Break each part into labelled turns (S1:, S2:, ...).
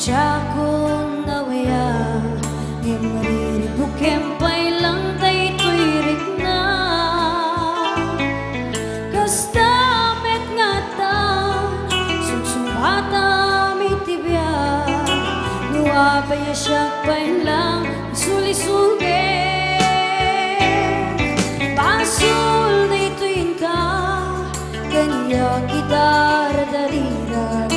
S1: Jakon nawaya Mariribukem pailang tay tuirik na Kastamet ngata Sugsubata mitibya Nuwapaya siya pailang sulisuge Pasul na ituin ka Kanya kita radariran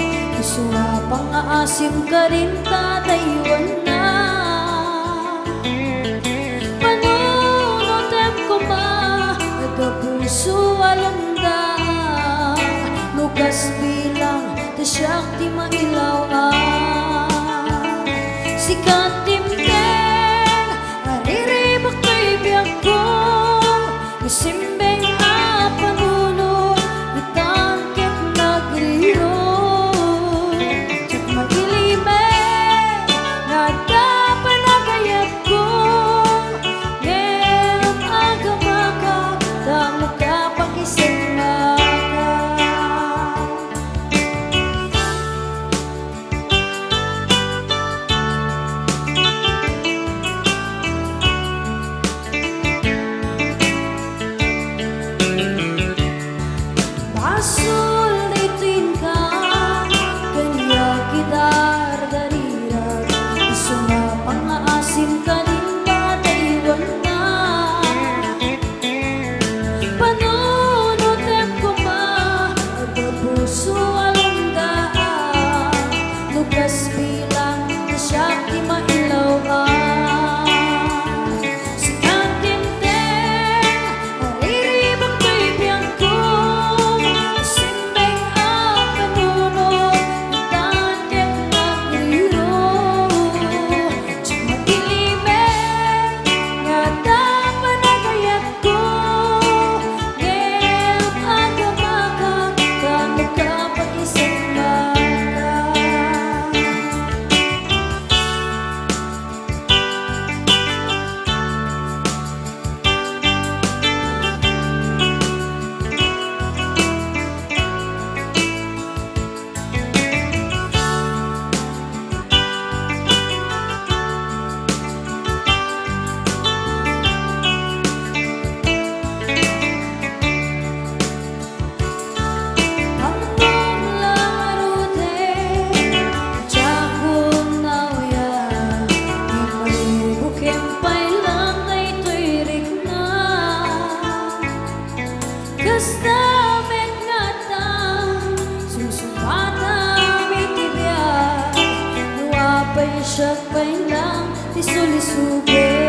S1: Suha pang-aasim ka rin tatayuan na Panunutem ko ba Nagkapuso alanda Lukas bilang Tasyak di mailaw Sikat timteng Ariribak kay biyak ko Isimbeng panuno Itangkit nagriro Kastamet ngata Susumata mitibya Nuwapay siya pailang Isulisuge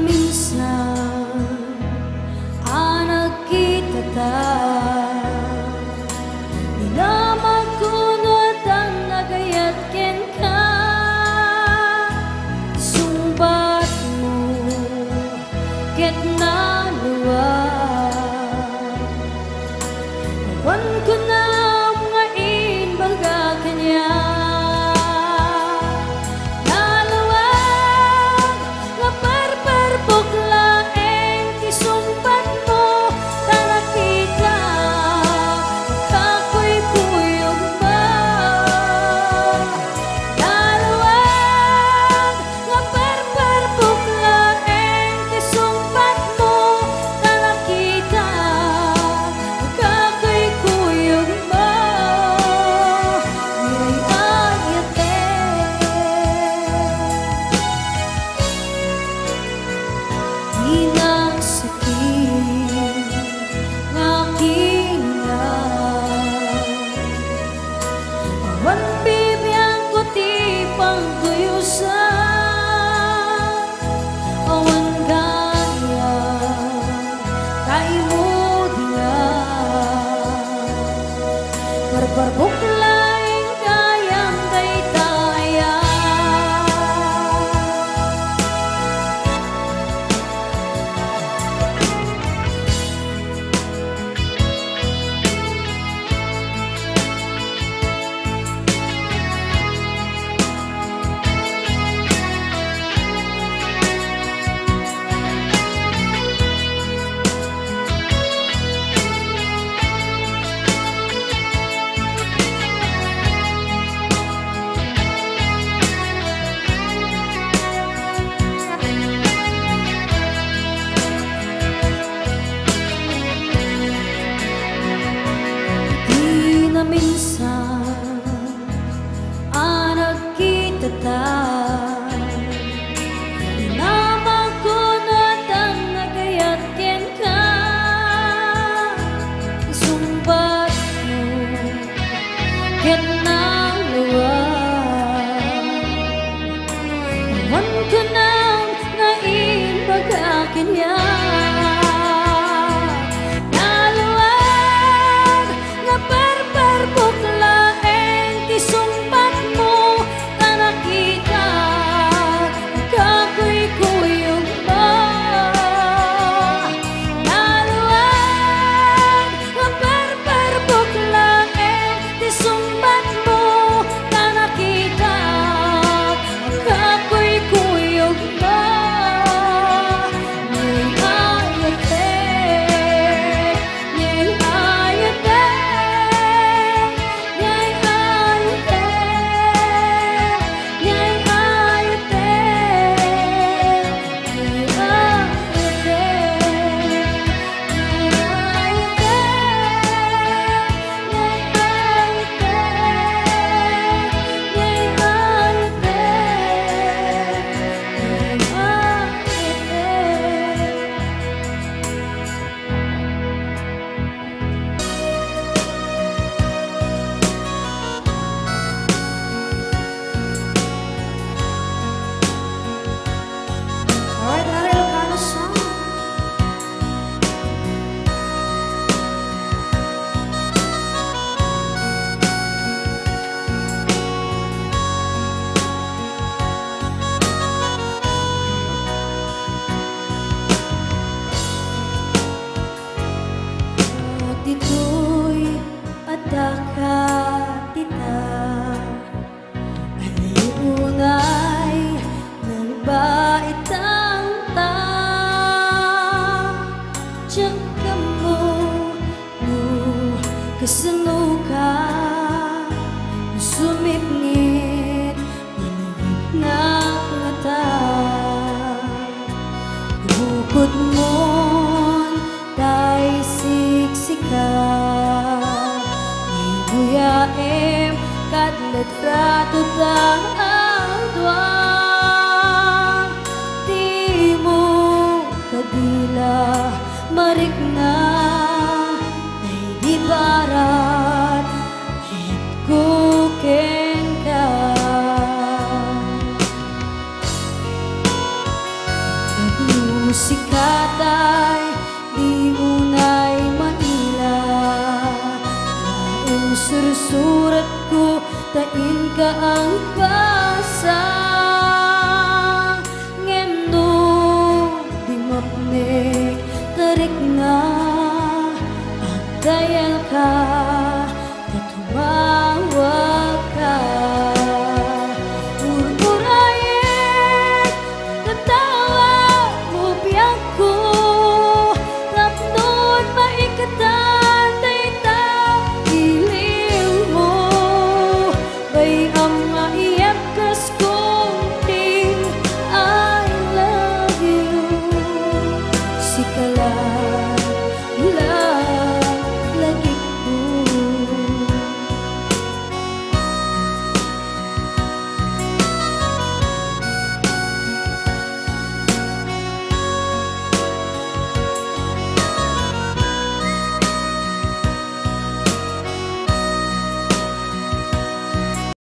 S1: minsan anak kita ta di na magkunod ang nagayat ken ka sumbat mo ket naluwag awan ko na ngain baga kanya inang sakit ngaking awan bibiyang ko ti pangguyusan awan gaya kay mo dingan barbarbok laing kayang daytayan. Na minsan anak kita ta na magkunod ang nagayat ken ka isumbat mo ket naluwag awan ko nang ngain baga kanya sikatay di unay maila. Laing sursurat ko tain ka ang basa.